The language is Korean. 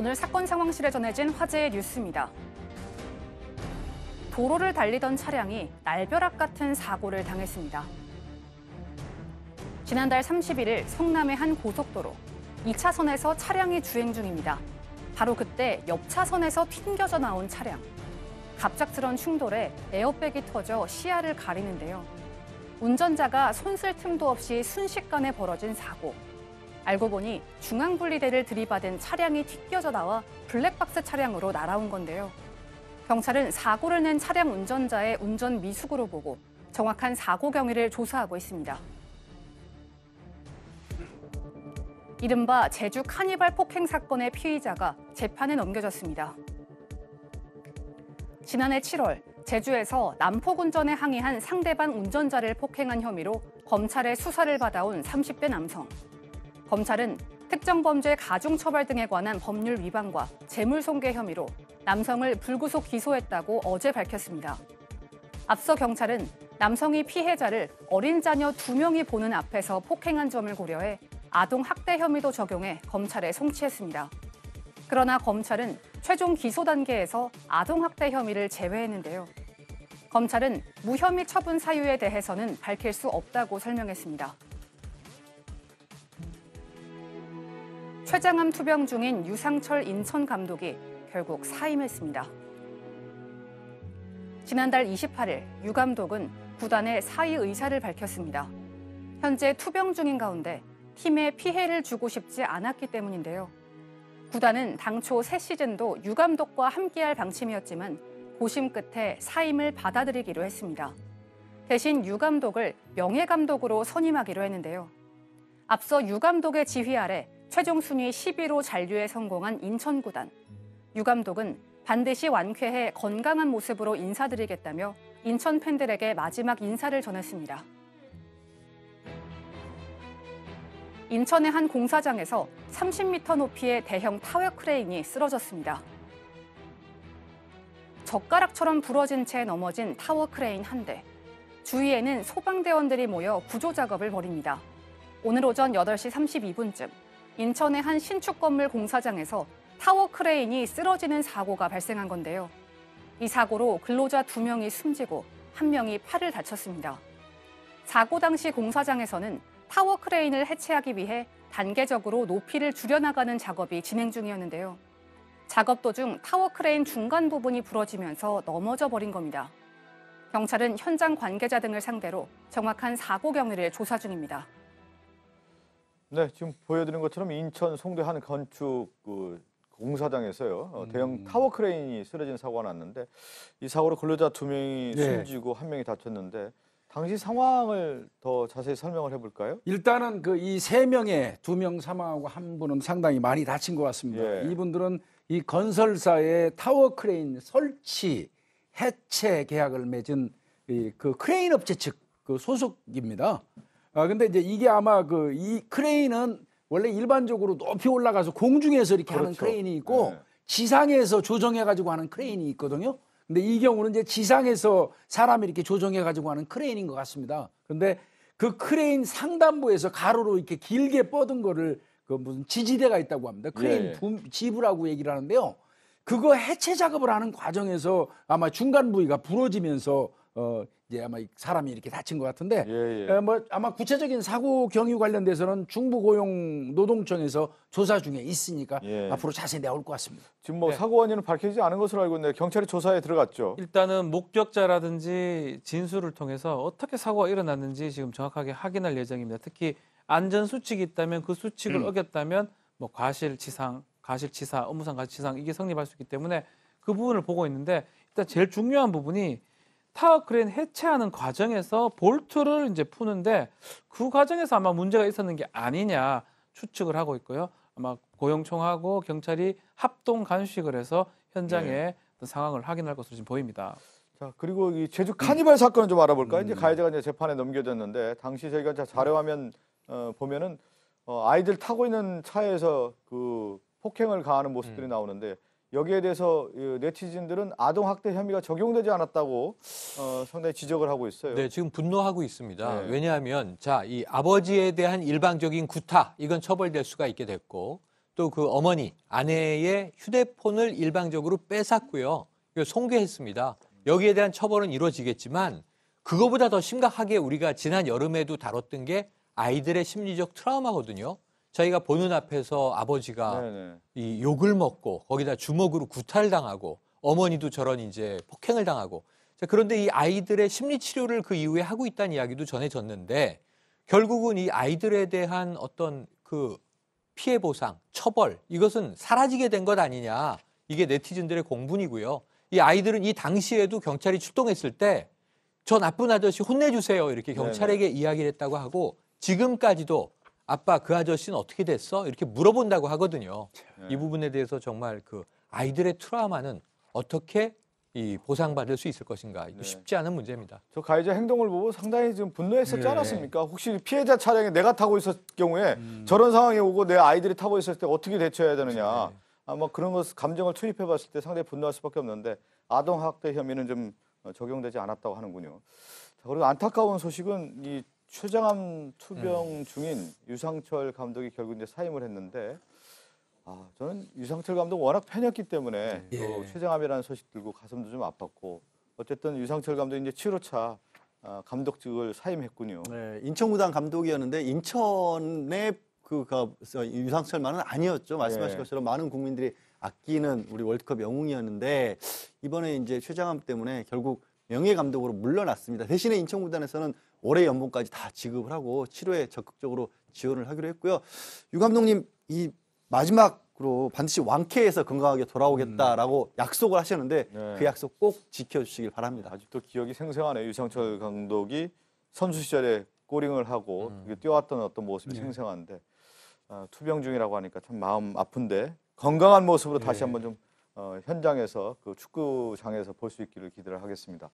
오늘 사건 상황실에 전해진 화제의 뉴스입니다. 도로를 달리던 차량이 날벼락 같은 사고를 당했습니다. 지난달 31일 성남의 한 고속도로 2차선에서 차량이 주행 중입니다. 바로 그때 옆 차선에서 튕겨져 나온 차량. 갑작스런 충돌에 에어백이 터져 시야를 가리는데요. 운전자가 손쓸 틈도 없이 순식간에 벌어진 사고. 알고 보니 중앙분리대를 들이받은 차량이 튀겨져 나와 블랙박스 차량으로 날아온 건데요. 경찰은 사고를 낸 차량 운전자의 운전 미숙으로 보고 정확한 사고 경위를 조사하고 있습니다. 이른바 제주 카니발 폭행 사건의 피의자가 재판에 넘겨졌습니다. 지난해 7월 제주에서 난폭운전에 항의한 상대방 운전자를 폭행한 혐의로 검찰의 수사를 받아온 30대 남성. 검찰은 특정범죄 가중처벌 등에 관한 법률 위반과 재물손괴 혐의로 남성을 불구속 기소했다고 어제 밝혔습니다. 앞서 경찰은 남성이 피해자를 어린 자녀 2명이 보는 앞에서 폭행한 점을 고려해 아동학대 혐의도 적용해 검찰에 송치했습니다. 그러나 검찰은 최종 기소 단계에서 아동학대 혐의를 제외했는데요. 검찰은 무혐의 처분 사유에 대해서는 밝힐 수 없다고 설명했습니다. 췌장암 투병 중인 유상철 인천 감독이 결국 사임했습니다. 지난달 28일 유 감독은 구단에 사의 의사를 밝혔습니다. 현재 투병 중인 가운데 팀에 피해를 주고 싶지 않았기 때문인데요. 구단은 당초 새 시즌도 유 감독과 함께할 방침이었지만 고심 끝에 사임을 받아들이기로 했습니다. 대신 유 감독을 명예감독으로 선임하기로 했는데요. 앞서 유 감독의 지휘 아래 최종 순위 10위로 잔류에 성공한 인천구단. 유 감독은 반드시 완쾌해 건강한 모습으로 인사드리겠다며 인천 팬들에게 마지막 인사를 전했습니다. 인천의 한 공사장에서 30m 높이의 대형 타워 크레인이 쓰러졌습니다. 젓가락처럼 부러진 채 넘어진 타워 크레인 한 대. 주위에는 소방대원들이 모여 구조 작업을 벌입니다. 오늘 오전 8시 32분쯤 인천의 한 신축 건물 공사장에서 타워 크레인이 쓰러지는 사고가 발생한 건데요. 이 사고로 근로자 2명이 숨지고 1명이 팔을 다쳤습니다. 사고 당시 공사장에서는 타워 크레인을 해체하기 위해 단계적으로 높이를 줄여나가는 작업이 진행 중이었는데요. 작업 도중 타워 크레인 중간 부분이 부러지면서 넘어져 버린 겁니다. 경찰은 현장 관계자 등을 상대로 정확한 사고 경위를 조사 중입니다. 네, 지금 보여드린 것처럼 인천 송도 한 건축 공사장에서요. 대형 타워 크레인이 쓰러진 사고가 났는데 이 사고로 근로자 2명이 숨지고 1명이 다쳤는데 당시 상황을 더 자세히 설명을 해볼까요? 일단은 이 3명에 2명 사망하고 1분은 상당히 많이 다친 것 같습니다. 이분들은 이 건설사의 타워 크레인 설치 해체 계약을 맺은 그 크레인 업체 측 소속입니다. 근데 이제 이게 아마 이 크레인은 원래 일반적으로 높이 올라가서 공중에서 이렇게 하는 크레인이 있고 지상에서 조정해가지고 하는 크레인이 있거든요. 근데 이 경우는 이제 지상에서 사람이 이렇게 조정해가지고 하는 크레인인 것 같습니다. 근데 그 크레인 상단부에서 가로로 이렇게 길게 뻗은 거를 무슨 지지대가 있다고 합니다. 크레인 지부라고 얘기를 하는데요. 그거 해체 작업을 하는 과정에서 아마 중간 부위가 부러지면서 이제 아마 사람이 이렇게 다친 것 같은데 아마 구체적인 사고 경위 관련돼서는 중부고용노동청에서 조사 중에 있으니까 앞으로 자세히 나올 것 같습니다. 지금 사고 원인은 밝혀지지 않은 것으로 알고 있는데 경찰이 조사에 들어갔죠. 일단은 목격자라든지 진술을 통해서 어떻게 사고가 일어났는지 지금 정확하게 확인할 예정입니다. 특히 안전수칙이 있다면 그 수칙을 어겼다면 과실치상, 가실치사, 업무상 가실치상 이게 성립할 수 있기 때문에 그 부분을 보고 있는데 일단 제일 중요한 부분이 타워 크레인 해체하는 과정에서 볼트를 이제 푸는데 그 과정에서 아마 문제가 있었는 게 아니냐 추측을 하고 있고요. 아마 고용청하고 경찰이 합동 간수식을 해서 현장의 상황을 확인할 것으로 지금 보입니다. 자, 그리고 이 제주 카니발 사건을 좀 알아볼까요? 이제 가해자가 이제 재판에 넘겨졌는데 당시 저희가 자료화면 보면은 아이들 타고 있는 차에서 그 폭행을 가하는 모습들이 나오는데 여기에 대해서 네티즌들은 아동학대 혐의가 적용되지 않았다고 상당히 지적을 하고 있어요. 네, 지금 분노하고 있습니다. 왜냐하면 이 아버지에 대한 일방적인 구타 이건 처벌될 수가 있게 됐고 또 그 어머니, 아내의 휴대폰을 일방적으로 뺏었고요. 이거 송괴했습니다. 여기에 대한 처벌은 이루어지겠지만 그거보다 더 심각하게 우리가 지난 여름에도 다뤘던 게 아이들의 심리적 트라우마거든요. 저희가 보는 앞에서 아버지가 네네. 이 욕을 먹고 거기다 주먹으로 구타를 당하고 어머니도 저런 이제 폭행을 당하고 자, 그런데 이 아이들의 심리 치료를 그 이후에 하고 있다는 이야기도 전해졌는데 결국은 이 아이들에 대한 어떤 그 피해 보상, 처벌 이것은 사라지게 된 것 아니냐. 이게 네티즌들의 공분이고요. 이 아이들은 이 당시에도 경찰이 출동했을 때 저 나쁜 아저씨 혼내주세요. 이렇게 경찰에게 이야기를 했다고 하고 지금까지도 아빠 그 아저씨는 어떻게 됐어? 이렇게 물어본다고 하거든요. 이 부분에 대해서 정말 그 아이들의 트라우마는 어떻게 이 보상받을 수 있을 것인가. 이거 쉽지 않은 문제입니다. 저 가해자 행동을 보고 상당히 좀 분노했었지 않았습니까? 혹시 피해자 차량에 내가 타고 있었을 경우에 저런 상황이 오고 내 아이들이 타고 있을 때 어떻게 대처해야 되느냐. 아마 그런 것 감정을 투입해 봤을 때 상당히 분노할 수밖에 없는데 아동학대 혐의는 좀 적용되지 않았다고 하는군요. 자, 그리고 안타까운 소식은 이 최장암 투병 중인 유상철 감독이 결국 이제 사임을 했는데 저는 유상철 감독 워낙 팬이었기 때문에 또 췌장암이라는 소식 들고 가슴도 좀 아팠고 어쨌든 유상철 감독이 이제 7호차 감독직을 사임했군요. 네, 인천구단 감독이었는데 인천의 유상철만은 아니었죠. 말씀하신 것처럼 많은 국민들이 아끼는 우리 월드컵 영웅이었는데 이번에 이제 췌장암 때문에 결국 명예 감독으로 물러났습니다. 대신에 인천구단에서는 올해 연봉까지 다 지급을 하고 치료에 적극적으로 지원을 하기로 했고요. 유 감독님 이 마지막으로 반드시 완쾌해서 건강하게 돌아오겠다라고 약속을 하셨는데 그 약속 꼭 지켜주시길 바랍니다. 아직도 기억이 생생하네요. 유상철 감독이 선수 시절에 꼬링을 하고 뛰어왔던 어떤 모습이 생생한데 투병 중이라고 하니까 참 마음 아픈데 건강한 모습으로 다시 한번 좀 현장에서 그 축구장에서 볼 수 있기를 기대를 하겠습니다.